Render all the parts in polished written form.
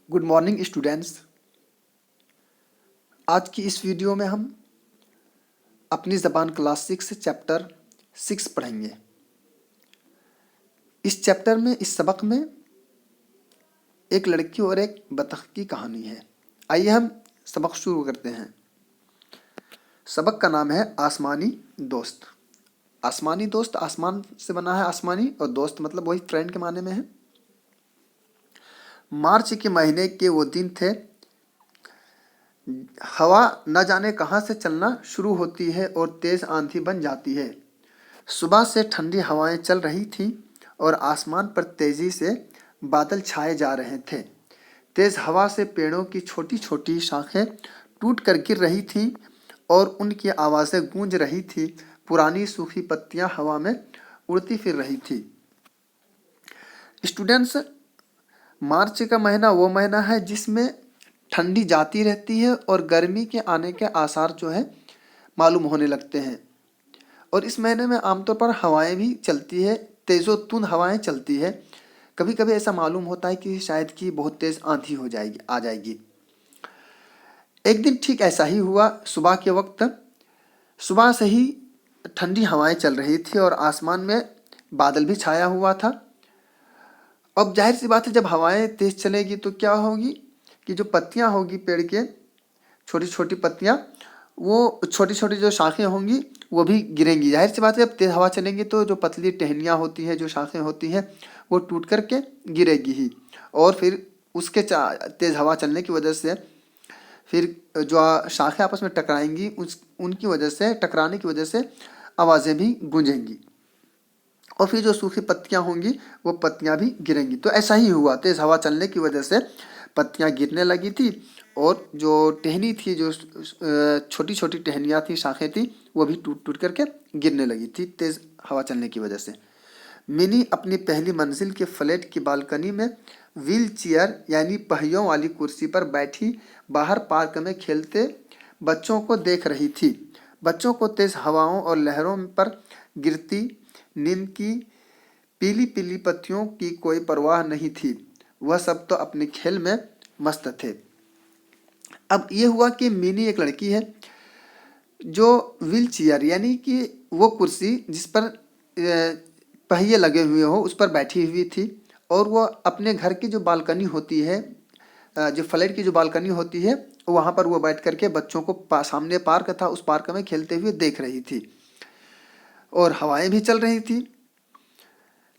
Good morning students. आज की इस वीडियो में हम अपनी ज़बान क्लास 6 चैप्टर 6 पढ़ेंगे। इस चैप्टर में इस सबक में एक लड़की और एक बतख की कहानी है। आइए हम सबक शुरू करते हैं। सबक का नाम है आसमानी दोस्त। आसमानी दोस्त आसमान से बना है आसमानी, और दोस्त मतलब वही फ्रेंड के माने में है। मार्च के महीने के वो दिन थे। हवा न जाने कहाँ से चलना शुरू होती है और तेज आंधी बन जाती है। सुबह से ठंडी हवाएं चल रही थीं और आसमान पर तेजी से बादल छाए जा रहे थे। तेज हवा से पेड़ों की छोटी छोटी शाखें टूट कर गिर रही थीं और उनकी आवाज़ें गूंज रही थी। पुरानी सूखी पत्तियां हवा में उड़ती फिर रही थी। स्टूडेंट्स, मार्च का महीना वो महीना है जिसमें ठंडी जाती रहती है और गर्मी के आने के आसार जो है मालूम होने लगते हैं। और इस महीने में आमतौर पर हवाएं भी चलती है, तेज़ो तुंद हवाएं चलती है। कभी कभी ऐसा मालूम होता है कि शायद कि बहुत तेज़ आंधी आ जाएगी। एक दिन ठीक ऐसा ही हुआ। सुबह के वक्त सुबह से ही ठंडी हवाएं चल रही थी और आसमान में बादल भी छाया हुआ था। अब जाहिर सी बात है, जब हवाएं तेज चलेगी तो क्या होगी कि जो पत्तियां होगी पेड़ के, छोटी छोटी पत्तियां, वो छोटी छोटी जो शाखें होंगी वो भी गिरेंगी। जाहिर सी बात है, जब तेज हवा चलेंगी तो जो पतली टहनियाँ होती हैं, जो शाखें होती हैं, वो टूट करके गिरेगी ही। और फिर उसके तेज हवा चलने की वजह से फिर जो शाखें आपस में टकराएंगी, उनकी वजह से, टकराने की वजह से आवाज़ें भी गूंजेंगी और फिर जो सूखी पत्तियां होंगी वो पत्तियां भी गिरेंगी। तो ऐसा ही हुआ, तेज हवा चलने की वजह से पत्तियां गिरने लगी थी और जो टहनी थी, जो छोटी छोटी टहनियाँ थी, शाखें थी, वो भी टूट टूट करके गिरने लगी थी तेज हवा चलने की वजह से। मिनी अपनी पहली मंजिल के फ्लैट की बालकनी में व्हील चेयर यानी पहियों वाली कुर्सी पर बैठी बाहर पार्क में खेलते बच्चों को देख रही थी। बच्चों को तेज हवाओं और लहरों पर गिरती नीम की पीली पीली पत्तियों की कोई परवाह नहीं थी। वह सब तो अपने खेल में मस्त थे। अब ये हुआ कि मिनी एक लड़की है जो व्हील चेयर यानी कि वो कुर्सी जिस पर पहिए लगे हुए हो, उस पर बैठी हुई थी और वो अपने घर की जो बालकनी होती है, जो फ्लैट की जो बालकनी होती है, वहाँ पर वो बैठ करके बच्चों को सामने पार्क था, उस पार्क में खेलते हुए देख रही थी और हवाएं भी चल रही थी।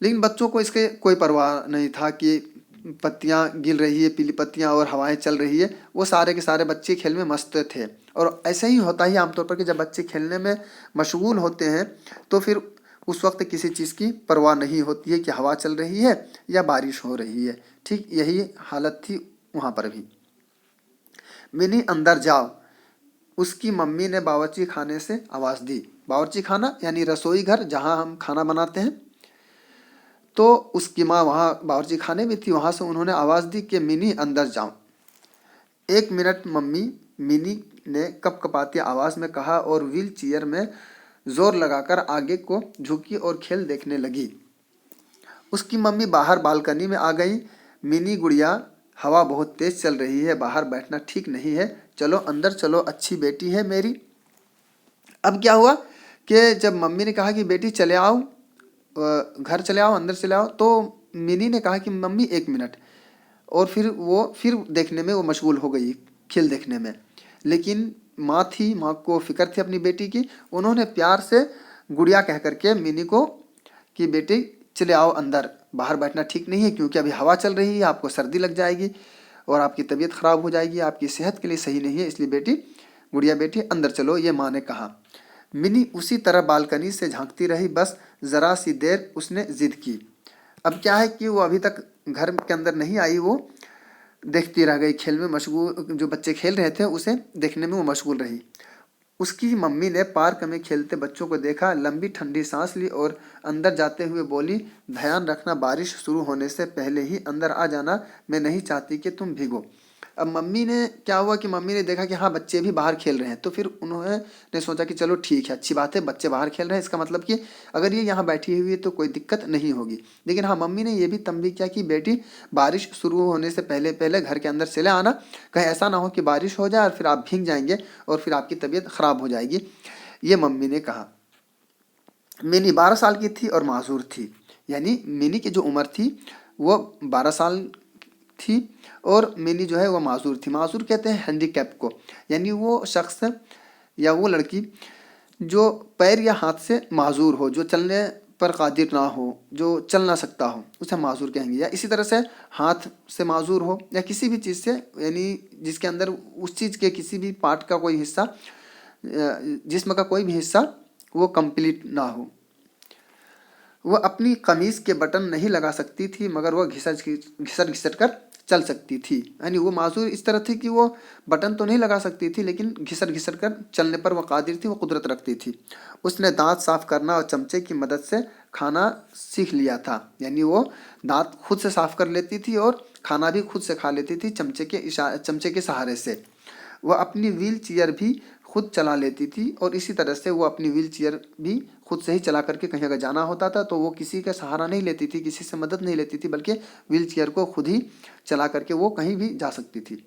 लेकिन बच्चों को इसके कोई परवाह नहीं था कि पत्तियां गिर रही है, पीली पत्तियां, और हवाएं चल रही है। वो सारे के सारे बच्चे खेल में मस्त थे। और ऐसे ही होता ही आमतौर पर कि जब बच्चे खेलने में मशगूल होते हैं तो फिर उस वक्त किसी चीज़ की परवाह नहीं होती है कि हवा चल रही है या बारिश हो रही है। ठीक यही हालत थी वहाँ पर भी। मिनी अंदर जाओ, उसकी मम्मी ने बावर्ची खाने से आवाज़ दी। बावर्ची खाना यानी रसोई घर, जहाँ हम खाना बनाते हैं। तो उसकी माँ वहाँ बावर्ची खाने में थी, वहाँ से उन्होंने आवाज़ दी कि मिनी अंदर जाओ। 1 मिनट मम्मी, मिनी ने कपकपाती आवाज़ में कहा और व्हील चेयर में जोर लगाकर आगे को झुकी और खेल देखने लगी। उसकी मम्मी बाहर बालकनी में आ गई। मिनी गुड़िया, हवा बहुत तेज चल रही है, बाहर बैठना ठीक नहीं है, चलो अंदर चलो, अच्छी बेटी है मेरी। अब क्या हुआ कि जब मम्मी ने कहा कि बेटी चले आओ, घर चले आओ, अंदर चले आओ, तो मिनी ने कहा कि मम्मी 1 मिनट, और फिर देखने में वो मशगूल हो गई, खेल देखने में। लेकिन माँ थी, माँ को फिक्र थी अपनी बेटी की। उन्होंने प्यार से गुड़िया कह करके मिनी को कि बेटी चले आओ अंदर, बाहर बैठना ठीक नहीं है, क्योंकि अभी हवा चल रही है, आपको सर्दी लग जाएगी और आपकी तबीयत खराब हो जाएगी, आपकी सेहत के लिए सही नहीं है, इसलिए बेटी, गुड़िया बेटी अंदर चलो, ये माँ ने कहा। मिनी उसी तरह बालकनी से झांकती रही। बस ज़रा सी देर उसने जिद की। अब क्या है कि वो अभी तक घर के अंदर नहीं आई, वो देखती रह गई, खेल में मशगूल, जो बच्चे खेल रहे थे उसे देखने में वो मशगूल रही। उसकी मम्मी ने पार्क में खेलते बच्चों को देखा, लंबी ठंडी सांस ली और अंदर जाते हुए बोली, ध्यान रखना, बारिश शुरू होने से पहले ही अंदर आ जाना, मैं नहीं चाहती कि तुम भीगो। अब मम्मी ने क्या हुआ कि मम्मी ने देखा कि हाँ बच्चे भी बाहर खेल रहे हैं, तो फिर उन्होंने सोचा कि चलो ठीक है, अच्छी बात है, बच्चे बाहर खेल रहे हैं, इसका मतलब कि अगर ये यहाँ बैठी हुई है तो कोई दिक्कत नहीं होगी। लेकिन हाँ मम्मी ने ये भी तंबी किया कि बेटी बारिश शुरू होने से पहले पहले घर के अंदर चले आना, कहीं ऐसा ना हो कि बारिश हो जाए और फिर आप भीग जाएंगे और फिर आपकी तबीयत खराब हो जाएगी। ये मम्मी ने कहा। मिनी 12 साल की थी और मासूर थी, यानी मिनी की जो उम्र थी वो 12 साल थी और मिनी जो है वो मासूर थी। मासूर कहते हैं हैंडीकैप को, यानी वो शख्स या वो लड़की जो पैर या हाथ से माजूर हो, जो चलने पर कादिर ना हो, जो चल ना सकता हो, उसे माजूर कहेंगे। या इसी तरह से हाथ से माजूर हो या किसी भी चीज़ से, यानी जिसके अंदर उस चीज़ के किसी भी पार्ट का कोई हिस्सा, जिस्म का कोई भी हिस्सा वो कंप्लीट ना हो। वह अपनी कमीज के बटन नहीं लगा सकती थी मगर वह घिसट घिसट कर चल सकती थी। यानी वो माजूर इस तरह थी कि वो बटन तो नहीं लगा सकती थी लेकिन घिसट घिसट कर चलने पर वह कादिर थी, वो कुदरत रखती थी। उसने दांत साफ करना और चमचे की मदद से खाना सीख लिया था, यानी वो दांत खुद से साफ कर लेती थी और खाना भी खुद से खा लेती थी चमचे के सहारे से। वह अपनी व्हील चेयर भी खुद चला लेती थी और इसी तरह से वो अपनी व्हील चेयर भी खुद से ही चला करके कहीं अगर जाना होता था तो वो किसी का सहारा नहीं लेती थी, किसी से मदद नहीं लेती थी, बल्कि व्हील चेयर को खुद ही चला करके वो कहीं भी जा सकती थी।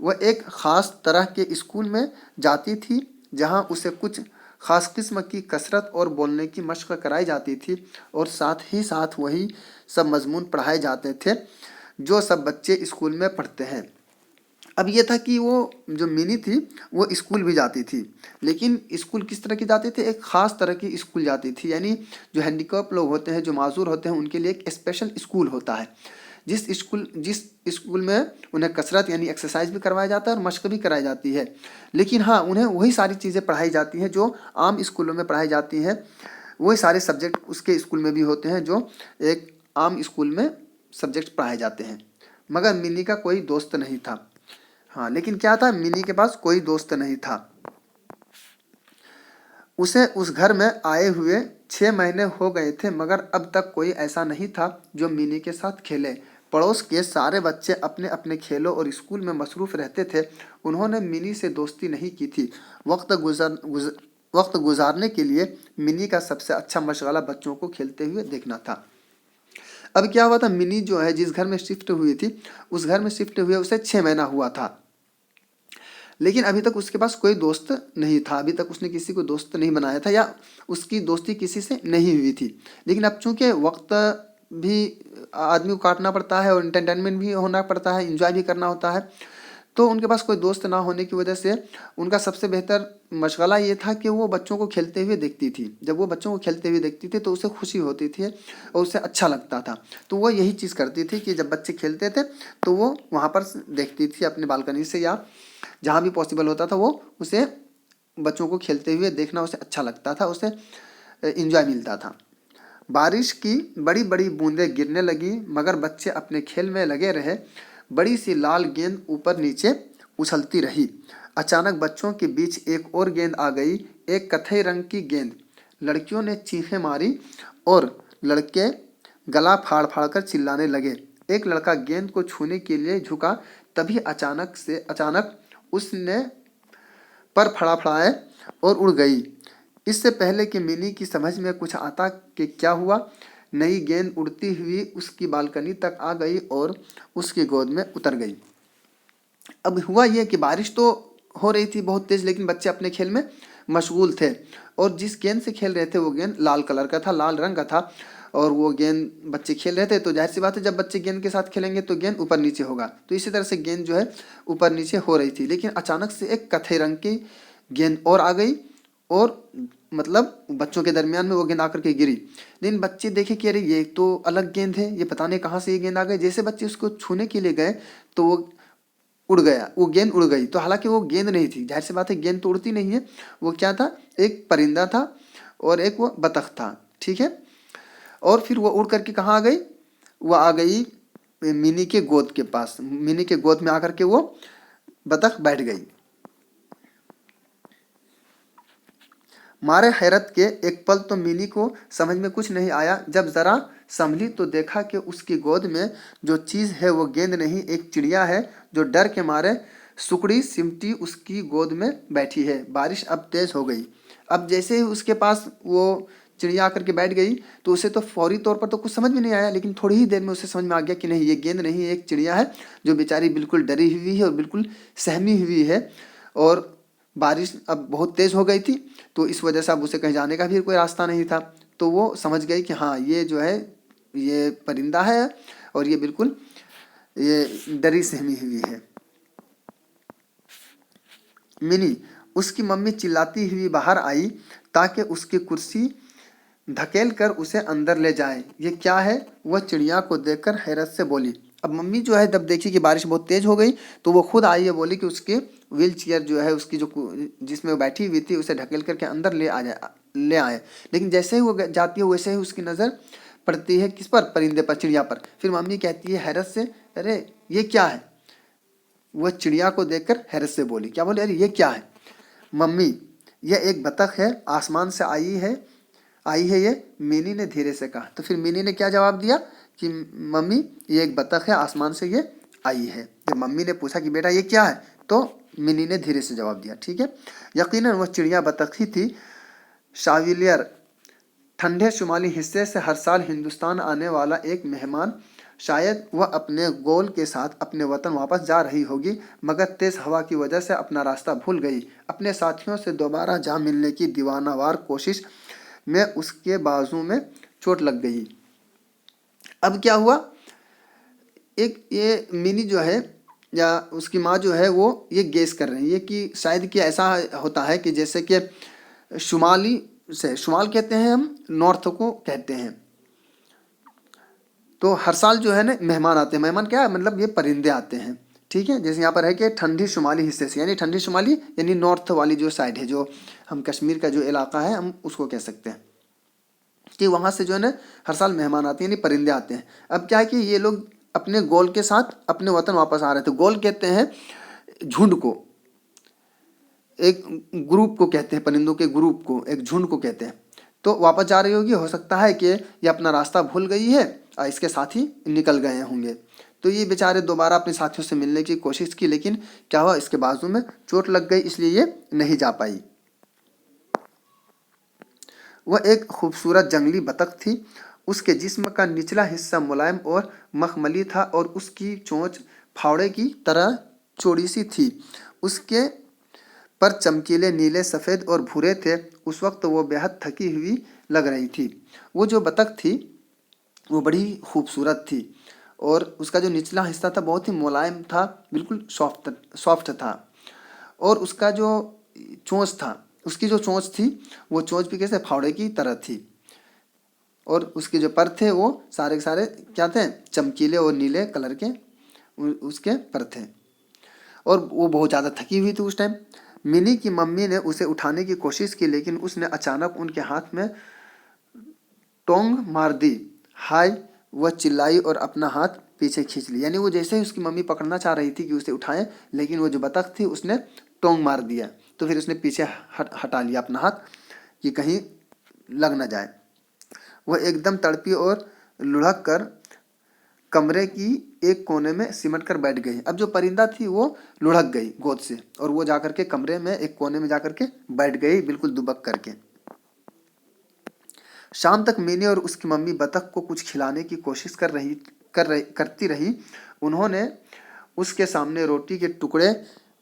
वह एक ख़ास तरह के स्कूल में जाती थी जहाँ उसे कुछ ख़ास किस्म की कसरत और बोलने की मशक कराई जाती थी और साथ ही साथ वही सब मजमून पढ़ाए जाते थे जो सब बच्चे स्कूल में पढ़ते हैं। अब ये था कि वो जो मिनी थी वो स्कूल भी जाती थी, लेकिन स्कूल किस तरह की जाती थी, एक ख़ास तरह की स्कूल जाती थी। यानी जो हैंडीकैप लोग होते हैं, जो माजूर होते हैं, उनके लिए एक स्पेशल स्कूल होता है। जिस स्कूल में उन्हें कसरत यानी एक्सरसाइज भी करवाया जाता है और मशक भी कराई जाती है। लेकिन हाँ उन्हें वही सारी चीज़ें पढ़ाई जाती हैं जो आम स्कूलों में पढ़ाई जाती हैं। वही सारे सब्जेक्ट उसके स्कूल में भी होते हैं जो एक आम स्कूल में सब्जेक्ट पढ़ाए जाते हैं। मगर मिनी का कोई दोस्त नहीं था। हाँ लेकिन क्या था, मिनी के पास कोई दोस्त नहीं था। उसे उस घर में आए हुए 6 महीने हो गए थे मगर अब तक कोई ऐसा नहीं था जो मिनी के साथ खेले। पड़ोस के सारे बच्चे अपने अपने खेलों और स्कूल में मसरूफ रहते थे। उन्होंने मिनी से दोस्ती नहीं की थी। वक्त गुजारने के लिए मिनी का सबसे अच्छा मशगला बच्चों को खेलते हुए देखना था। अब क्या हुआ था, मिनी जो है जिस घर में शिफ्ट हुई थी उस घर में शिफ्ट हुए उसे 6 महीना हुआ था, लेकिन अभी तक उसके पास कोई दोस्त नहीं था। अभी तक उसने किसी को दोस्त नहीं बनाया था या उसकी दोस्ती किसी से नहीं हुई थी। लेकिन अब चूंकि वक्त भी आदमी को काटना पड़ता है और इंटरटेनमेंट भी होना पड़ता है, इंजॉय भी करना होता है, तो उनके पास कोई दोस्त ना होने की वजह से उनका सबसे बेहतर मशगला ये था कि वो बच्चों को खेलते हुए देखती थी। जब वो बच्चों को खेलते हुए देखती थी तो उसे खुशी होती थी और उसे अच्छा लगता था। तो वो यही चीज़ करती थी कि जब बच्चे खेलते थे तो वो वहाँ पर देखती थी अपने बालकनी से, या जहाँ भी पॉसिबल होता था वो उसे बच्चों को खेलते हुए देखना उसे अच्छा लगता था, उसे इंजॉय मिलता था। बारिश की बड़ी बड़ी बूंदें गिरने लगी मगर बच्चे अपने खेल में लगे रहे। बड़ी सी लाल गेंद ऊपर नीचे उछलती रही। अचानक बच्चों के बीच एक और गेंद आ गई, एक कथई रंग की गेंद। लड़कियों ने चीखें मारी और लड़के गला फाड़ फाड़ कर चिल्लाने लगे। एक लड़का गेंद को छूने के लिए झुका, तभी अचानक उसने पर फड़ाफड़ाए और उड़ गई। इससे पहले कि मिनी की समझ में कुछ आता कि क्या हुआ, नई गेंद उड़ती हुई उसकी बालकनी तक आ गई और उसकी गोद में उतर गई। अब हुआ यह कि बारिश तो हो रही थी बहुत तेज, लेकिन बच्चे अपने खेल में मशगूल थे और जिस गेंद से खेल रहे थे वो गेंद लाल कलर का था, लाल रंग का था और वो गेंद बच्चे खेल रहे थे। तो जाहिर सी बात है जब बच्चे गेंद के साथ खेलेंगे तो गेंद ऊपर नीचे होगा, तो इसी तरह से गेंद जो है ऊपर नीचे हो रही थी। लेकिन अचानक से एक कथई रंग की गेंद और आ गई और मतलब बच्चों के दरमियान में वो गेंद आकर के गिरी। लेकिन बच्चे देखे कि अरे ये तो अलग गेंद है, ये पता नहीं कहाँ से ये गेंद आ गई। जैसे बच्चे उसको छूने के लिए गए तो वो उड़ गया, वो गेंद उड़ गई। तो हालांकि वो गेंद नहीं थी, जाहिर सी बात है गेंद तो उड़ती नहीं है, वो क्या था, एक परिंदा था और एक वो बतख था, ठीक है। और फिर वो उड़ करके कहाँ आ गई, वो आ गई मिनी के गोद के पास। मिनी के गोद में आकर के वो बतख बैठ गई। मारे हैरत के एक पल तो मिनी को समझ में कुछ नहीं आया। जब जरा संभली तो देखा कि उसकी गोद में जो चीज है वो गेंद नहीं, एक चिड़िया है जो डर के मारे सुकड़ी सिमटी उसकी गोद में बैठी है। बारिश अब तेज हो गई। अब जैसे ही उसके पास वो चिड़िया आकर के बैठ गई तो उसे तो फौरी तौर पर तो कुछ समझ में नहीं आया, लेकिन थोड़ी ही देर में उसे समझ में आ गया कि नहीं, ये गेंद नहीं, ये एक चिड़िया है जो बेचारी बिल्कुल डरी हुई है और बिल्कुल सहमी हुई है। और बारिश अब बहुत तेज हो गई थी, तो इस वजह से अब उसे कहीं जाने का भी कोई रास्ता नहीं था। तो वो समझ गई कि हाँ, ये जो है ये परिंदा है और ये बिल्कुल ये डरी सहमी हुई है। मिनी, उसकी मम्मी चिल्लाती हुई बाहर आई ताकि उसकी कुर्सी धकेल कर उसे अंदर ले जाए। ये क्या है? वह चिड़िया को देखकर हैरत से बोली। अब मम्मी जो है जब देखी कि बारिश बहुत तेज हो गई तो वो खुद आई है, बोली कि उसकी व्हील चेयर जो है उसकी जो जिसमें वो बैठी हुई थी उसे ढकेल करके अंदर ले आए। लेकिन जैसे ही वो जाती है वैसे ही उसकी नज़र पड़ती है किस पर? परिंदे पर, चिड़िया पर। फिर मम्मी कहती है हैरत से, अरे ये क्या है? वह चिड़िया को देखकर हैरत से बोली, क्या बोले? अरे ये क्या है? मम्मी, यह एक बतख है, आसमान से आई है ये, मिनी ने धीरे से कहा। तो फिर मिनी ने क्या जवाब दिया कि मम्मी ये एक बतख है, आसमान से ये आई है। जब मम्मी ने पूछा कि बेटा ये क्या है, तो मिनी ने धीरे से जवाब दिया। ठीक है, यकीनन वह चिड़िया बतख ही थी। शाविलियर, ठंडे शुमाली हिस्से से हर साल हिंदुस्तान आने वाला एक मेहमान। शायद वह अपने गोल के साथ अपने वतन वापस जा रही होगी, मगर तेज हवा की वजह से अपना रास्ता भूल गई। अपने साथियों से दोबारा जा मिलने की दीवानावार कोशिश में उसके बाजू में चोट लग गई। अब क्या हुआ? एक ये मिनी जो है या उसकी माँ जो है वो ये गेस कर रही है कि शायद कि ऐसा होता है कि जैसे कि शुमाली से, शुमाल कहते हैं हम, नॉर्थ को कहते हैं, तो हर साल जो है ना मेहमान आते हैं। मेहमान क्या है? मतलब ये परिंदे आते हैं। ठीक है, जैसे यहाँ पर है कि ठंडी शुमाली हिस्से से, यानी ठंडी शुमाली यानी नॉर्थ वाली जो साइड है, जो हम कश्मीर का जो इलाका है हम उसको कह सकते हैं कि वहाँ से जो है ना हर साल मेहमान आते हैं, यानी परिंदे आते हैं। अब क्या है कि ये लोग अपने गोल के साथ अपने वतन वापस आ रहे थे। गोल कहते हैं झुंड को, एक ग्रुप को कहते हैं, परिंदों के ग्रुप को, एक झुंड को कहते हैं। तो वापस जा रही होगी, हो सकता है कि ये अपना रास्ता भूल गई है और इसके साथ ही निकल गए होंगे। तो ये बेचारे दोबारा अपने साथियों से मिलने की कोशिश की, लेकिन क्या हुआ, इसके बाजू में चोट लग गई, इसलिए ये नहीं जा पाई। वह एक खूबसूरत जंगली बतख थी। उसके जिस्म का निचला हिस्सा मुलायम और मखमली था और उसकी चोंच फावड़े की तरह चौड़ी सी थी। उसके पर चमकीले नीले, सफ़ेद और भूरे थे। उस वक्त वो बेहद थकी हुई लग रही थी। वो जो बतख थी वो बड़ी खूबसूरत थी और उसका जो निचला हिस्सा था बहुत ही मुलायम था, बिल्कुल सॉफ्ट था। और उसका जो चोंच था, उसकी जो चोंच थी वो चोंच भी कैसे? फावड़े की तरह थी। और उसके जो पर थे वो सारे के सारे क्या थे? चमकीले और नीले कलर के उसके पर थे। और वो बहुत ज़्यादा थकी हुई थी उस टाइम। मिनी की मम्मी ने उसे उठाने की कोशिश की, लेकिन उसने अचानक उनके हाथ में टोंग मार दी। हाय, वह चिल्लाई और अपना हाथ पीछे खींच ली। यानी वो जैसे ही उसकी मम्मी पकड़ना चाह रही थी कि उसे उठाए, लेकिन वो जो बतख थी उसने टोंग मार दिया। तो फिर उसने पीछे हटा लिया अपना हाथ कि कहीं लग ना जाए। वह एकदम तड़पी और लुढ़क कर कमरे की एक कोने में सिमट कर बैठ गई। अब जो परिंदा थी वो लुढ़क गई गोद से और वो जाकर के कमरे में एक कोने में जाकर के बैठ गई, बिल्कुल दुबक करके। शाम तक मिनी और उसकी मम्मी बतख को कुछ खिलाने की कोशिश करती रही। उन्होंने उसके सामने रोटी के टुकड़े,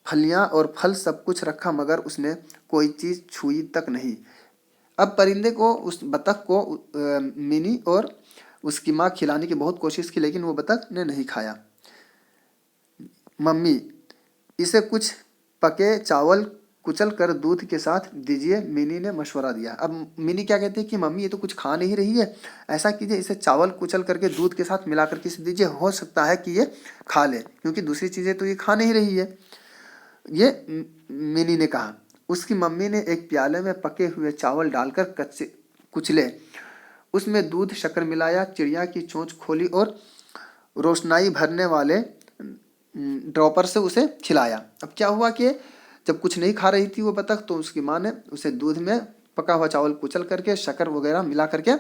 फलियां और फल सब कुछ रखा, मगर उसने कोई चीज़ छुई तक नहीं। अब परिंदे को, उस बतख को मिनी और उसकी माँ खिलाने की बहुत कोशिश की, लेकिन वो बतख ने नहीं खाया। मम्मी, इसे कुछ पके चावल कुचल कर दूध के साथ दीजिए, मिनी ने मशवरा दिया। अब मिनी क्या कहती है कि मम्मी ये तो कुछ खा नहीं रही है, ऐसा कीजिए इसे चावल कुचल करके दूध के साथ मिला करके इसे दीजिए, हो सकता है कि ये खा ले, क्योंकि दूसरी चीज़ें तो ये खा नहीं रही है। ये मिनी ने कहा। उसकी मम्मी ने एक प्याले में पके हुए चावल डालकर कुचले, उसमें दूध शक्कर मिलाया, चिड़िया की चोंच खोली और रोशनाई भरने वाले ड्रॉपर से उसे खिलाया। अब क्या हुआ कि जब कुछ नहीं खा रही थी वो बतख, तो उसकी माँ ने उसे दूध में पका हुआ चावल कुचल करके शक्कर वगैरह मिला करके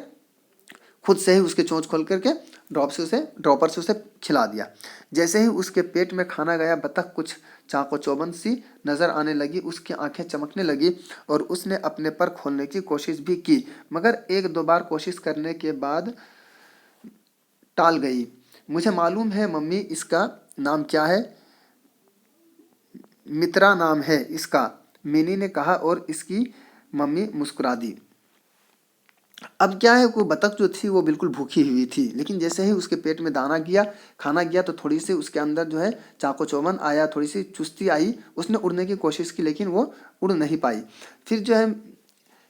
खुद से ही उसके चोंच खोल करके ड्रॉपर से उसे खिला दिया। जैसे ही उसके पेट में खाना गया, बतख कुछ चाको चौबंद सी नजर आने लगी, उसकी आंखें चमकने लगी और उसने अपने पर खोलने की कोशिश भी की, मगर एक दो बार कोशिश करने के बाद टाल गई। मुझे मालूम है मम्मी, इसका नाम क्या है? मित्रा नाम है इसका, मिनी ने कहा और इसकी मम्मी मुस्कुरा दी। अब क्या है, वो बतख जो थी वो बिल्कुल भूखी हुई थी, लेकिन जैसे ही उसके पेट में खाना गया तो थोड़ी सी उसके अंदर जो है चाको चौबंद आया, थोड़ी सी चुस्ती आई, उसने उड़ने की कोशिश की लेकिन वो उड़ नहीं पाई। फिर जो है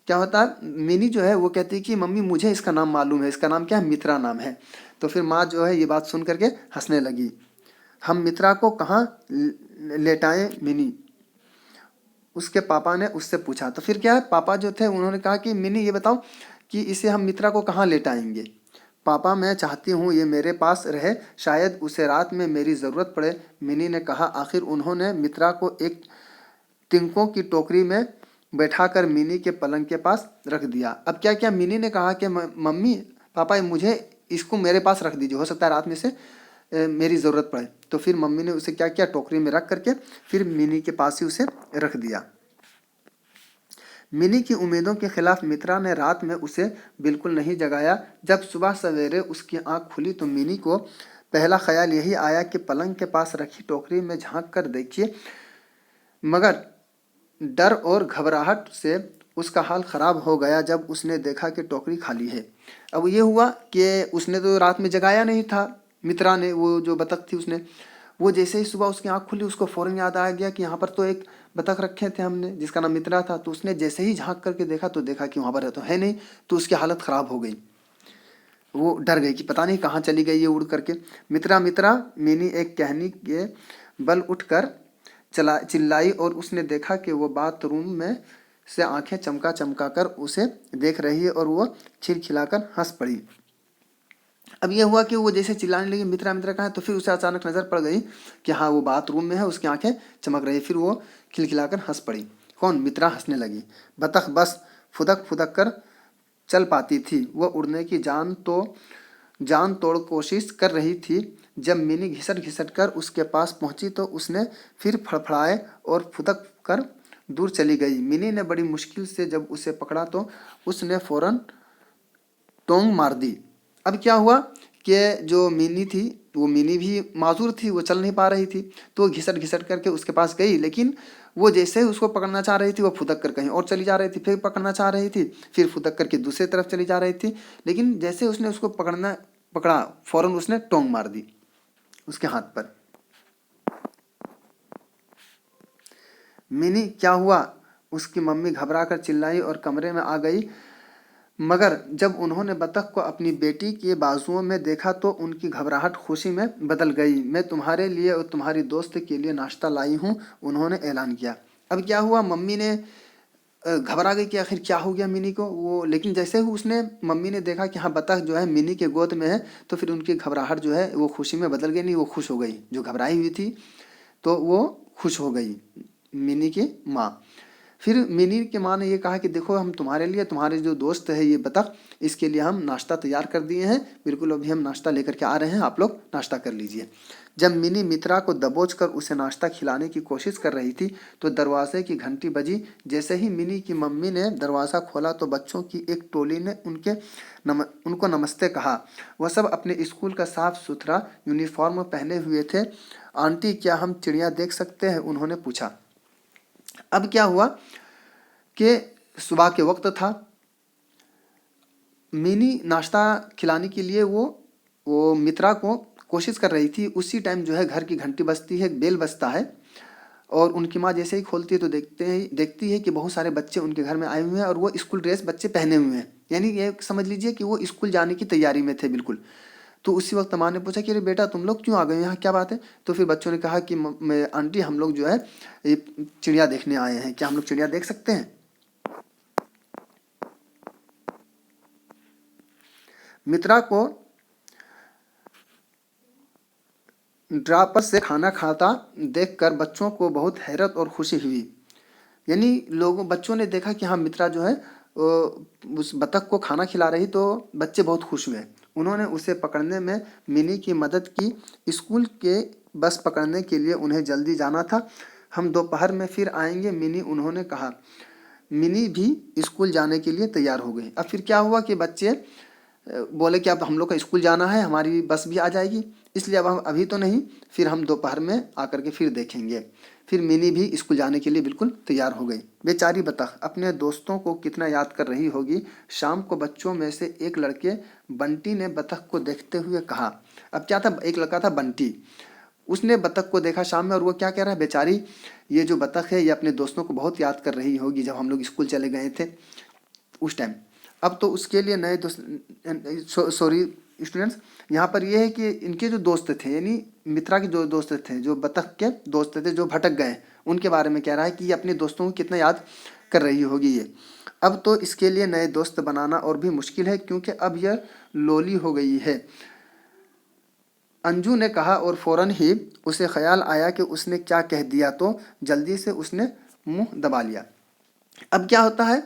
क्या होता है, मिनी जो है वो कहती है कि मम्मी मुझे इसका नाम मालूम है, इसका नाम क्या है? मित्रा नाम है। तो फिर माँ जो है ये बात सुन करके हंसने लगी। हम मित्रा को कहाँ लेटाएं मिनी? उसके पापा ने उससे पूछा। तो फिर क्या है, पापा जो थे उन्होंने कहा कि मिनी ये बताओ कि इसे हम मित्रा को कहाँ लेटाएंगे? पापा मैं चाहती हूँ ये मेरे पास रहे, शायद उसे रात में मेरी ज़रूरत पड़े, मिनी ने कहा। आखिर उन्होंने मित्रा को एक तिनकों की टोकरी में बैठाकर मिनी के पलंग के पास रख दिया। अब क्या क्या मिनी ने कहा कि मम्मी पापा मुझे इसको मेरे पास रख दीजिए, हो सकता है रात में से मेरी ज़रूरत पड़े। तो फिर मम्मी ने उसे क्या किया, टोकरी में रख करके फिर मिनी के पास ही उसे रख दिया। मिनी की उम्मीदों के खिलाफ मित्रा ने रात में उसे बिल्कुल नहीं जगाया। जब सुबह सवेरे उसकी आंख खुली तो मिनी को पहला ख्याल यही आया कि पलंग के पास रखी टोकरी में झांक कर देखिए, मगर डर और घबराहट से उसका हाल खराब हो गया जब उसने देखा कि टोकरी खाली है। अब ये हुआ कि उसने तो रात में जगाया नहीं था, मित्रा ने, वो जो बतख थी उसने, वो जैसे ही सुबह उसकी आंख खुली उसको फौरन याद आ गया कि यहाँ पर तो एक बतख रखे थे हमने जिसका नाम मित्रा था। तो उसने जैसे ही झांक करके देखा तो देखा कि वहाँ पर तो है नहीं, तो उसकी हालत ख़राब हो गई। वो डर गई कि पता नहीं कहाँ चली गई ये उड़ करके। मित्रा मित्रा मिनी एक कहनी के बल उठकर चिल्लाई और उसने देखा कि वो बाथरूम में से आंखें चमका चमका कर उसे देख रही है और वो खिलखिलाकर हंस पड़ी। अब यह हुआ कि वो जैसे चिल्लाने लगी मित्रा मित्रा कहाँ है, तो फिर उसे अचानक नजर पड़ गई कि हाँ वो बाथरूम में है, उसकी आंखें चमक रही। फिर वो खिलखिलाकर हंस पड़ी। कौन? मित्रा हंसने लगी। बतख बस फुदक फुदक कर चल पाती थी, वह उड़ने की जान तोड़ कोशिश कर रही थी। जब मिनी घिसट घिसट कर उसके पास पहुंची तो उसने फिर फड़फड़ाए और फुदक कर दूर चली गई। मिनी ने बड़ी मुश्किल से जब उसे पकड़ा तो उसने फौरन टोंग मार दी। अब क्या हुआ कि जो मिनी थी वो मिनी भी माजूर थी, वो चल नहीं पा रही थी, तो घिसट घिसट करके उसके पास गई, लेकिन वो जैसे ही उसको पकड़ना चाह रही थी वो फुदक कर कहीं और चली जा रही थी, फिर पकड़ना चाह रही थी, फिर फुदक करके दूसरी तरफ चली जा रही थी, लेकिन जैसे उसने उसको पकड़ा फौरन उसने टोंग मार दी उसके हाथ पर। मिनी क्या हुआ? उसकी मम्मी घबरा कर चिल्लाई और कमरे में आ गई, मगर जब उन्होंने बतख को अपनी बेटी के बाजुओं में देखा तो उनकी घबराहट खुशी में बदल गई। मैं तुम्हारे लिए और तुम्हारी दोस्त के लिए नाश्ता लाई हूँ, उन्होंने ऐलान किया। अब क्या हुआ, मम्मी ने घबरा गई कि आखिर क्या हो गया मिनी को वो, लेकिन जैसे ही उसने मम्मी ने देखा कि हाँ बतख जो है मिनी के गोद में है, तो फिर उनकी घबराहट जो है वो खुशी में बदल गई, नहीं वो खुश हो गई। जो घबराई हुई थी तो वो खुश हो गई मिनी की माँ। फिर मिनी की माँ ने ये कहा कि देखो हम तुम्हारे लिए, तुम्हारे जो दोस्त है ये बतख, इसके लिए हम नाश्ता तैयार कर दिए हैं, बिल्कुल अभी हम नाश्ता लेकर के आ रहे हैं, आप लोग नाश्ता कर लीजिए। जब मिनी मित्रा को दबोच कर उसे नाश्ता खिलाने की कोशिश कर रही थी तो दरवाजे की घंटी बजी। जैसे ही मिनी की मम्मी ने दरवाज़ा खोला तो बच्चों की एक टोली ने उनको नमस्ते कहा। वह सब अपने स्कूल का साफ सुथरा यूनिफॉर्म पहने हुए थे। आंटी क्या हम चिड़िया देख सकते हैं? उन्होंने पूछा। अब क्या हुआ कि सुबह के वक्त था, मिनी नाश्ता खिलाने के लिए वो मित्रा को कोशिश कर रही थी। उसी टाइम जो है घर की घंटी बजती है, बेल बजता है, और उनकी माँ जैसे ही खोलती है तो देखती है कि बहुत सारे बच्चे उनके घर में आए हुए हैं और वो स्कूल ड्रेस बच्चे पहने हुए हैं, यानी ये समझ लीजिए कि वो स्कूल जाने की तैयारी में थे बिल्कुल। तो उसी वक्त माँ ने पूछा कि अरे बेटा तुम लोग क्यों आ गए यहाँ, क्या बात है? तो फिर बच्चों ने कहा कि आंटी हम लोग जो है ये चिड़िया देखने आए हैं, क्या हम लोग चिड़िया देख सकते हैं? मित्रा को ड्रापर से खाना खाता देखकर बच्चों को बहुत हैरत और खुशी हुई। यानी बच्चों ने देखा कि हाँ मित्रा जो है उस बतख को खाना खिला रही तो बच्चे बहुत खुश हुए। उन्होंने उसे पकड़ने में मिनी की मदद की। स्कूल के बस पकड़ने के लिए उन्हें जल्दी जाना था। हम दोपहर में फिर आएंगे मिनी, उन्होंने कहा। मिनी भी स्कूल जाने के लिए तैयार हो गई। अब फिर क्या हुआ कि बच्चे बोले कि अब हम लोग का स्कूल जाना है, हमारी बस भी आ जाएगी, इसलिए अब हम अभी तो नहीं, फिर हम दोपहर में आकर के फिर देखेंगे। फिर मिनी भी स्कूल जाने के लिए बिल्कुल तैयार हो गई। बेचारी बतख अपने दोस्तों को कितना याद कर रही होगी। शाम को बच्चों में से एक लड़के बंटी ने बतख को देखते हुए कहा। अब क्या था, एक लड़का था बंटी, उसने बतख को देखा शाम में और वो क्या कह रहा है, बेचारी ये जो बतख है ये अपने दोस्तों को बहुत याद कर रही होगी जब हम लोग स्कूल चले गए थे उस टाइम। अब तो उसके लिए नए दोस्त, सॉरी स्टूडेंट्स, यहाँ पर ये है कि इनके जो दोस्त थे, यानी मित्रा के जो दोस्त थे, जो बतख के दोस्त थे जो भटक गए, उनके बारे में कह रहा है कि ये अपने दोस्तों को कितना याद कर रही होगी ये। अब तो इसके लिए नए दोस्त बनाना और भी मुश्किल है क्योंकि अब यह लोली हो गई है, अंजू ने कहा। और फौरन ही उसे ख्याल आया कि उसने क्या कह दिया, तो जल्दी से उसने मुंह दबा लिया। अब क्या होता है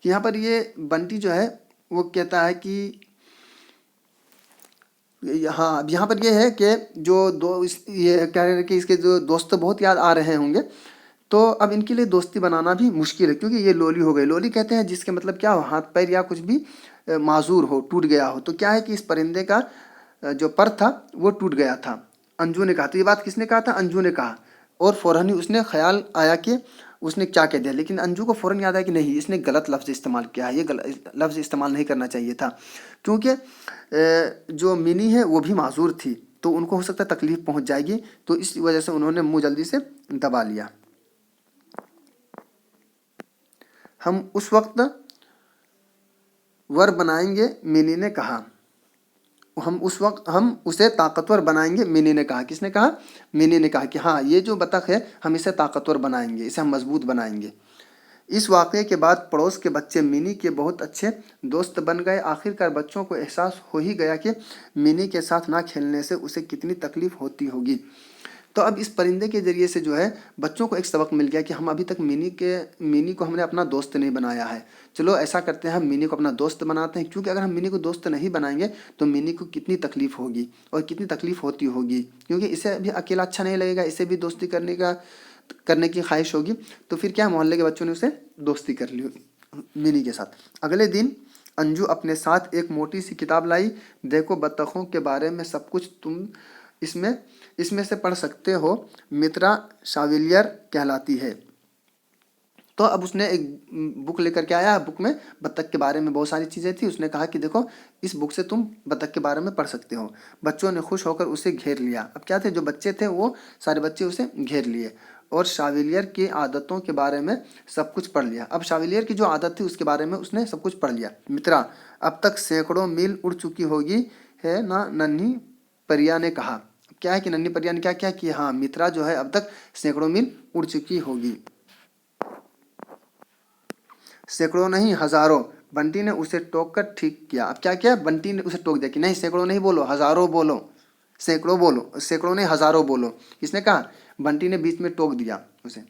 कि यहाँ पर ये बंटी जो है वो कहता है कि हाँ, अब यहाँ पर ये है कि जो ये कह रहे हैं कि इसके जो दोस्त बहुत याद आ रहे होंगे, तो अब इनके लिए दोस्ती बनाना भी मुश्किल है क्योंकि ये लोली हो गई। लोली कहते हैं जिसके मतलब क्या हो, हाथ पैर या कुछ भी माजूर हो, टूट गया हो। तो क्या है कि इस परिंदे का जो पर था वो टूट गया था। अंजू ने कहा, तो ये बात किसने कहा था, अंजू ने कहा। और फौरन ही उसने ख्याल आया कि उसने क्या कह दिया, लेकिन अंजू को फौरन याद आया कि नहीं, इसने गलत लफ्ज़ इस्तेमाल किया है, ये गलत लफ्ज़ इस्तेमाल नहीं करना चाहिए था क्योंकि जो मिनी है वो भी माजूर थी, तो उनको हो सकता है तकलीफ पहुंच जाएगी, तो इस वजह से उन्होंने मुंह जल्दी से दबा लिया। हम उस वक्त वर बनाएंगे, मिनी ने कहा। हम उसे ताकतवर बनाएंगे, मिनी ने कहा। किसने कहा, मिनी ने कहा कि हाँ, ये जो बतख है हम इसे ताकतवर बनाएंगे, इसे हम मजबूत बनाएंगे। इस वाक़ये के बाद पड़ोस के बच्चे मिनी के बहुत अच्छे दोस्त बन गए। आखिरकार बच्चों को एहसास हो ही गया कि मिनी के साथ ना खेलने से उसे कितनी तकलीफ होती होगी। तो अब इस परिंदे के जरिए से जो है बच्चों को एक सबक मिल गया कि हम अभी तक मिनी को हमने अपना दोस्त नहीं बनाया है। चलो ऐसा करते हैं, हम मिनी को अपना दोस्त बनाते हैं, क्योंकि अगर हम मिनी को दोस्त नहीं बनाएंगे तो मिनी को कितनी तकलीफ होगी और कितनी तकलीफ होती होगी, क्योंकि इसे भी अकेला अच्छा नहीं लगेगा, इसे भी दोस्ती करने की ख्वाहिश होगी। तो फिर क्या, मोहल्ले के बच्चों ने उसे दोस्ती कर ली मिनी के साथ। अगले दिन अंजू अपने साथ एक मोटी सी किताब लाई। देखो, बतखों के बारे में सब कुछ तुम इसमें इसमें से पढ़ सकते हो। मित्रा शाविलियर कहलाती है। तो अब उसने एक बुक लेकर के आया। बुक में बतख के बारे में बहुत सारी चीज़ें थी। उसने कहा कि देखो, इस बुक से तुम बतख के बारे में पढ़ सकते हो। बच्चों ने खुश होकर उसे घेर लिया। अब क्या थे, जो बच्चे थे वो सारे बच्चे उसे घेर लिए और शाविलियर की आदतों के बारे में सब कुछ पढ़ लिया। अब शाविलियर की जो आदत थी उसके बारे में उसने सब कुछ पढ़ लिया। मित्रा अब तक सैकड़ों मील उड़ चुकी होगी है ना, नन्ही परिया ने कहा। क्या है कि नन्ही परिया ने क्या क्या किया, हाँ, मित्रा जो है अब तक सैकड़ों मील उड़ चुकी होगी। सैकड़ों नहीं, हजारों। बंटी ने उसे टोक कर ठीक किया। अब क्या किया, बंटी ने उसे टोक दिया कि नहीं, सैकड़ों नहीं बोलो, हजारों बोलो। सैकड़ों बोलो, सैकड़ों नहीं हजारों बोलो। किसने कहा, बंटी ने बीच में टोक दिया उसे।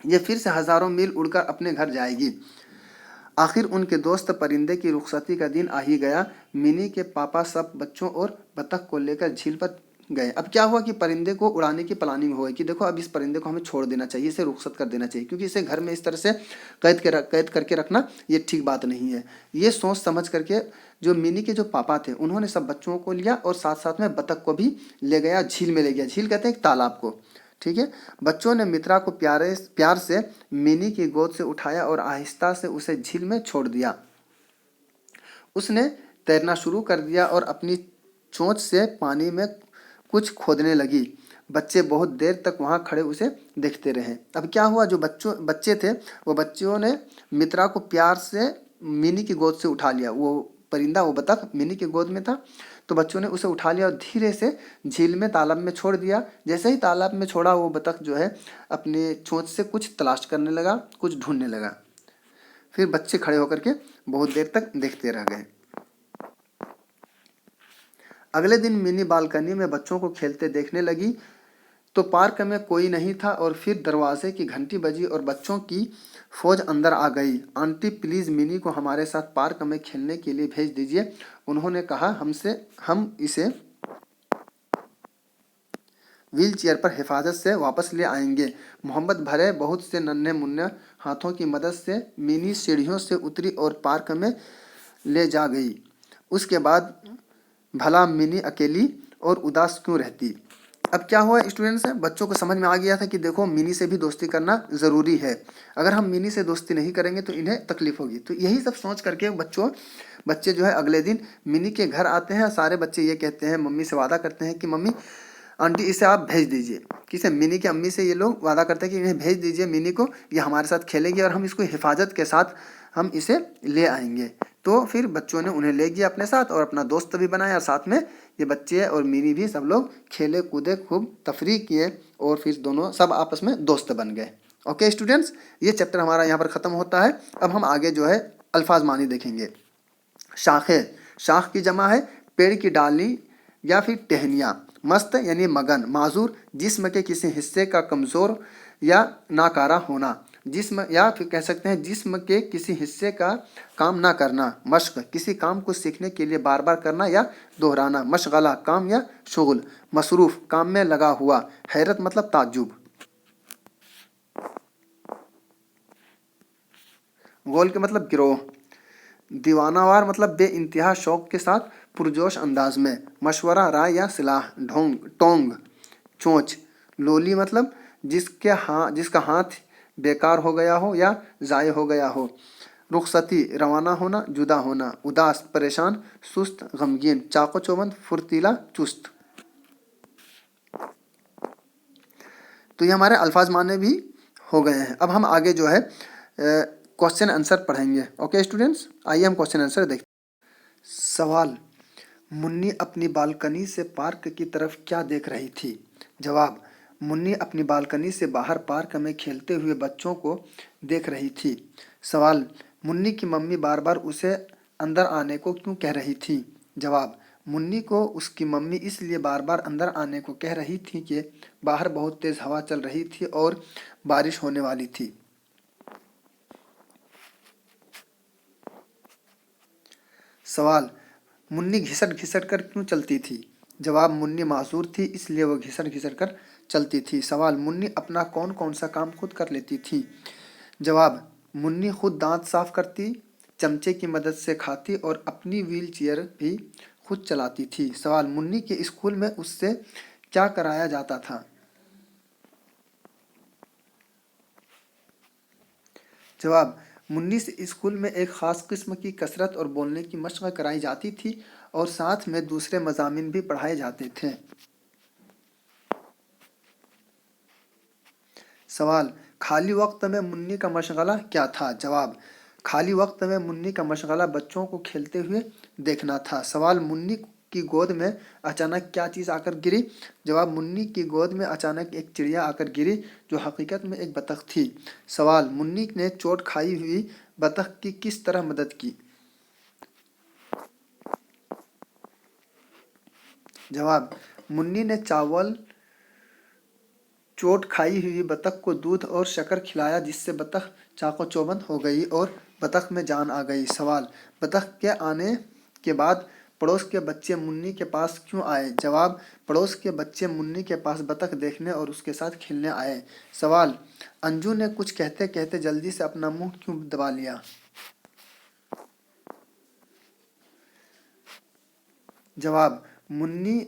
ये फिर से हजारों मील उड़कर अपने घर जाएगी। आखिर उनके दोस्त परिंदे की रुखसती का दिन आ ही गया। मिनी के पापा सब बच्चों और बतख को लेकर झील पर गए। अब क्या हुआ कि परिंदे को उड़ाने की प्लानिंग हो गई कि देखो, अब इस परिंदे को हमें छोड़ देना चाहिए, इसे रुखसत कर देना चाहिए, क्योंकि इसे घर में इस तरह से कैद करके रखना ये ठीक बात नहीं है। ये सोच समझ करके जो मिनी के जो पापा थे उन्होंने सब बच्चों को लिया और साथ साथ में बतख को भी ले गया, झील में ले गया। झील कहते हैं एक तालाब को, ठीक है। बच्चों ने मित्रा को प्यार से मिनी की गोद से उठाया और आहिस्ता से उसे झील में छोड़ दिया। उसने तैरना शुरू कर दिया और अपनी चोंच से पानी में कुछ खोदने लगी। बच्चे बहुत देर तक वहां खड़े उसे देखते रहे। अब क्या हुआ, जो बच्चे थे वो बच्चों ने मित्रा को प्यार से मिनी की गोद से उठा लिया। वो परिंदा, वो बतख मिनी की गोद में था, तो बच्चों ने उसे उठा लिया और धीरे से झील में, तालाब में छोड़ दिया। जैसे ही तालाब में छोड़ा, वो बतख जो है अपने चोंच से कुछ तलाश करने लगा, कुछ ढूंढने लगा। फिर बच्चे खड़े होकर के बहुत देर तक देखते रह गए। अगले दिन मिनी बालकनी में बच्चों को खेलते देखने लगी। तो पार्क में कोई नहीं था और फिर दरवाजे की घंटी बजी और बच्चों की फौज अंदर आ गई। आंटी प्लीज़ मिनी को हमारे साथ पार्क में खेलने के लिए भेज दीजिए, उन्होंने कहा। हम इसे व्हील चेयर पर हिफाजत से वापस ले आएंगे। मोहब्बत भरे बहुत से नन्हे मुन्ने हाथों की मदद से मिनी सीढ़ियों से उतरी और पार्क में ले जा गई। उसके बाद भला मिनी अकेली और उदास क्यों रहती। अब क्या हुआ स्टूडेंट्स, बच्चों को समझ में आ गया था कि देखो मिनी से भी दोस्ती करना ज़रूरी है। अगर हम मिनी से दोस्ती नहीं करेंगे तो इन्हें तकलीफ होगी। तो यही सब सोच करके बच्चे जो है अगले दिन मिनी के घर आते हैं। सारे बच्चे ये कहते हैं, मम्मी से वादा करते हैं कि मम्मी आंटी इसे आप भेज दीजिए। किसे, मिनी की अम्मी से ये लोग वादा करते हैं कि इन्हें भेज दीजिए मिनी को, ये हमारे साथ खेलेगी और हम इसको हिफाजत के साथ हम इसे ले आएंगे। तो फिर बच्चों ने उन्हें ले गया अपने साथ और अपना दोस्त भी बनाया। और साथ में ये बच्चे और मिनी भी सब लोग खेले कूदे, खूब तफरीह किए और फिर दोनों सब आपस में दोस्त बन गए। ओके स्टूडेंट्स, ये चैप्टर हमारा यहाँ पर ख़त्म होता है। अब हम आगे जो है अल्फाज मानी देखेंगे। शाखें, शाख की जमा है पेड़ की डाली या फिर टहनियाँ। मस्त यानी मगन। माजूर, जिस्म के किसी हिस्से का कमज़ोर या नाकारा होना। जिस्म या फिर कह सकते हैं जिस्म के किसी हिस्से का काम ना करना। मश्क, किसी काम को सीखने के लिए बार बार करना या दोहराना। मशगला, काम या शुगल। मसरूफ़, काम में लगा हुआ। हैरत मतलब ताज्जुब। गोल के मतलब गिरोह। दीवानावार मतलब बे इंतहा शौक के साथ पुरजोश अंदाज में। मशवरा, राय या सलाह। ढोंग, टोंग, चोंच। लोली मतलब जिसका हाथ बेकार हो गया हो या ज़ाय हो गया हो। रुखसती, रवाना होना, जुदा होना। उदास, परेशान, सुस्त, गमगीन। चाको चौबंद, फुर्तीला, चुस्त। तो ये हमारे अल्फाज माने भी हो गए हैं। अब हम आगे जो है क्वेश्चन आंसर पढ़ेंगे। ओके स्टूडेंट्स, आइए हम क्वेश्चन आंसर देखते हैं। सवाल, मुन्नी अपनी बालकनी से पार्क की तरफ क्या देख रही थी। जवाब, मुन्नी अपनी बालकनी से बाहर पार्क में खेलते हुए बच्चों को देख रही थी। सवाल, मुन्नी की मम्मी बार बार उसे अंदर आने को क्यों कह रही थी। जवाब, मुन्नी को उसकी मम्मी इसलिए बार बार अंदर आने को कह रही थी कि बाहर बहुत तेज़ हवा चल रही थी और बारिश होने वाली थी। सवाल, मुन्नी घिसट घिसट कर क्यों चलती थी। जवाब, मुन्नी मासूर थी इसलिए वह घिसट घिसट कर चलती थी। सवाल, मुन्नी अपना कौन कौन सा काम खुद कर लेती थी। जवाब, मुन्नी खुद दांत साफ करती, चमचे की मदद से खाती और अपनी व्हील चेयर भी खुद चलाती थी। सवाल, मुन्नी के स्कूल में उससे क्या कराया जाता था। जवाब, मुन्नी से स्कूल में एक ख़ास किस्म की कसरत और बोलने की मशक़ कराई जाती थी और साथ में दूसरे मज़ामिन भी पढ़ाए जाते थे। सवाल, खाली वक्त में मुन्नी का मशगला क्या था। जवाब, खाली वक्त में मुन्नी का मशगला बच्चों को खेलते हुए देखना था। सवाल, मुन्नी की गोद में अचानक क्या चीज़ आकर गिरी। जवाब, मुन्नी की गोद में अचानक एक चिड़िया आकर गिरी जो हकीकत में एक बतख थी। सवाल, मुन्नी ने चोट खाई हुई बतख की किस तरह मदद की। जवाब, मुन्नी ने चोट खाई हुई बतख को दूध और शक्कर खिलाया जिससे बतख चाको चौबंद हो गई और बतख में जान आ गई। सवाल, बतख के आने के बाद पड़ोस के बच्चे मुन्नी के पास क्यों आए। जवाब, पड़ोस के बच्चे मुन्नी के पास बतख देखने और उसके साथ खेलने आए। सवाल, अंजू ने कुछ कहते कहते जल्दी से अपना मुंह क्यों दबा लिया। जवाब, मुन्नी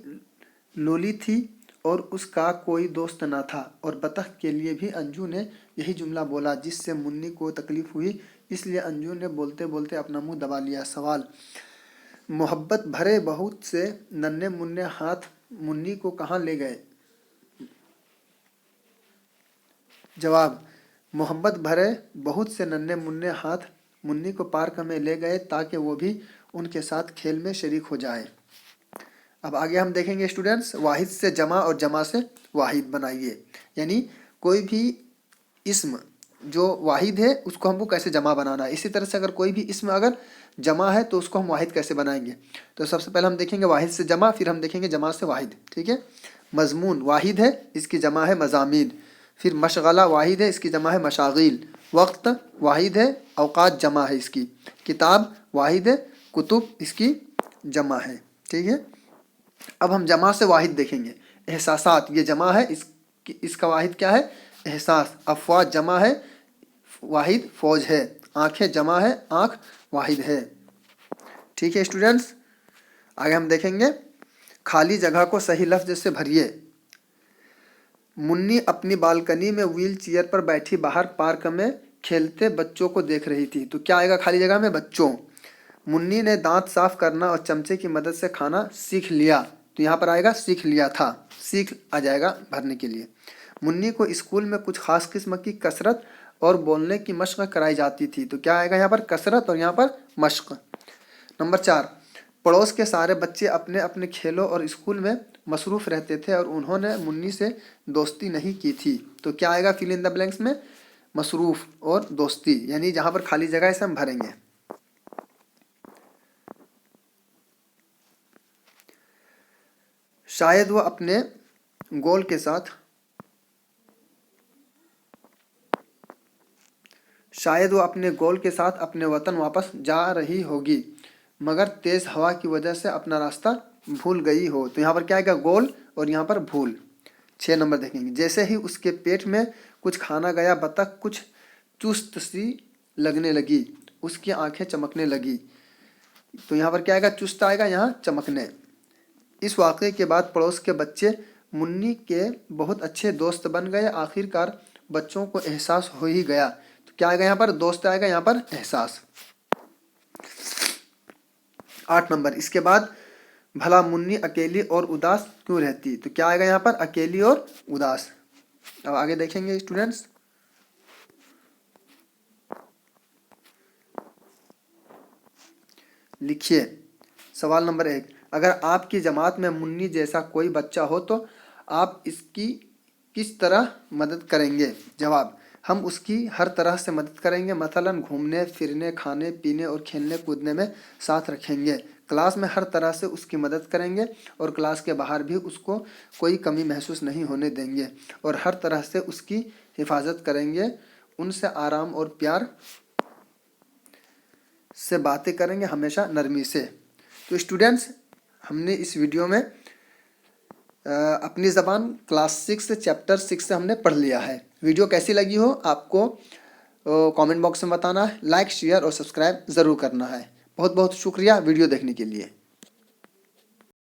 लोली थी और उसका कोई दोस्त न था और बतख के लिए भी अंजू ने यही जुमला बोला जिससे मुन्नी को तकलीफ हुई, इसलिए अंजू ने बोलते बोलते अपना मुंह दबा लिया। सवाल, मोहब्बत भरे बहुत से नन्हे मुन्ने हाथ मुन्नी को कहाँ ले गए। जवाब, मोहब्बत भरे बहुत से नन्हे मुन्ने हाथ मुन्नी को पार्क में ले गए ताकि वो भी उनके साथ खेल में शरीक हो जाए। अब आगे हम देखेंगे स्टूडेंट्स, वाहिद से जमा और जमा से वाहिद बनाइए। यानी कोई भी इस्म जो वाहिद है उसको हमको कैसे जमा बनाना है। इसी तरह से अगर कोई भी इस्म अगर जमा है तो उसको हम वाहिद कैसे बनाएंगे। तो सबसे पहले हम देखेंगे वाहिद से जमा, फिर हम देखेंगे जमा से वाहिद। ठीक है, मजमून वाहिद है, इसकी जमा है मजामीन। फिर मशगला वाहिद है, इसकी जमा है मशागिल। वक्त वाहिद है, औकात जमा है इसकी। किताब वाहिद है, कुतुब इसकी जमा है। ठीक है, अब हम जमा से वाहिद देखेंगे। एहसासात ये जमा है, इसका वाहिद क्या है? एहसास। अफवाज जमा है, वाहिद फौज है। आंखें जमा है, आंख वाहिद है। ठीक है स्टूडेंट्स, आगे हम देखेंगे खाली जगह को सही लफ्ज से भरिए। मुन्नी अपनी बालकनी में व्हील चेयर पर बैठी बाहर पार्क में खेलते बच्चों को देख रही थी। तो क्या आएगा खाली जगह में? बच्चों। मुन्नी ने दांत साफ करना और चमचे की मदद से खाना सीख लिया। तो यहाँ पर आएगा सीख लिया था, सीख आ जाएगा भरने के लिए। मुन्नी को स्कूल में कुछ खास किस्म की कसरत और बोलने की मशक कराई जाती थी। तो क्या आएगा यहाँ पर? कसरत और यहाँ पर मशक। नंबर 4, पड़ोस के सारे बच्चे अपने अपने खेलों और स्कूल में मसरूफ़ रहते थे और उन्होंने मुन्नी से दोस्ती नहीं की थी। तो क्या आएगा फिल इन द ब्लैंक्स में? मसरूफ़ और दोस्ती, यानी जहाँ पर खाली जगह है इसे हम भरेंगे। शायद वो अपने गोल के साथ अपने वतन वापस जा रही होगी, मगर तेज़ हवा की वजह से अपना रास्ता भूल गई हो। तो यहाँ पर क्या आएगा? गोल और यहाँ पर भूल। 6 नंबर देखेंगे। जैसे ही उसके पेट में कुछ खाना गया, बतख कुछ चुस्त सी लगने लगी, उसकी आंखें चमकने लगी। तो यहाँ पर क्या आएगा? चुस्त आएगा, यहाँ चमकने। इस वाक़े के बाद पड़ोस के बच्चे मुन्नी के बहुत अच्छे दोस्त बन गए। आखिरकार बच्चों को एहसास हो ही गया। तो क्या आएगा यहाँ पर? दोस्त आएगा, यहाँ पर एहसास। 8 नंबर, इसके बाद भला मुन्नी अकेली और उदास क्यों रहती? तो क्या आएगा यहाँ पर? अकेली और उदास। अब आगे देखेंगे स्टूडेंट्स। लिखिए सवाल नंबर 1, अगर आपकी जमात में मुन्नी जैसा कोई बच्चा हो तो आप इसकी किस तरह मदद करेंगे? जवाब, हम उसकी हर तरह से मदद करेंगे। मसलन घूमने फिरने, खाने पीने और खेलने कूदने में साथ रखेंगे। क्लास में हर तरह से उसकी मदद करेंगे और क्लास के बाहर भी उसको कोई कमी महसूस नहीं होने देंगे और हर तरह से उसकी हिफाजत करेंगे। उनसे आराम और प्यार से बातें करेंगे, हमेशा नरमी से। तो स्टूडेंट्स, हमने इस वीडियो में अपनी ज़बान क्लास 6 चैप्टर 6 से हमने पढ़ लिया है। वीडियो कैसी लगी हो आपको कमेंट बॉक्स में बताना है। लाइक शेयर और सब्सक्राइब ज़रूर करना है। बहुत बहुत शुक्रिया वीडियो देखने के लिए।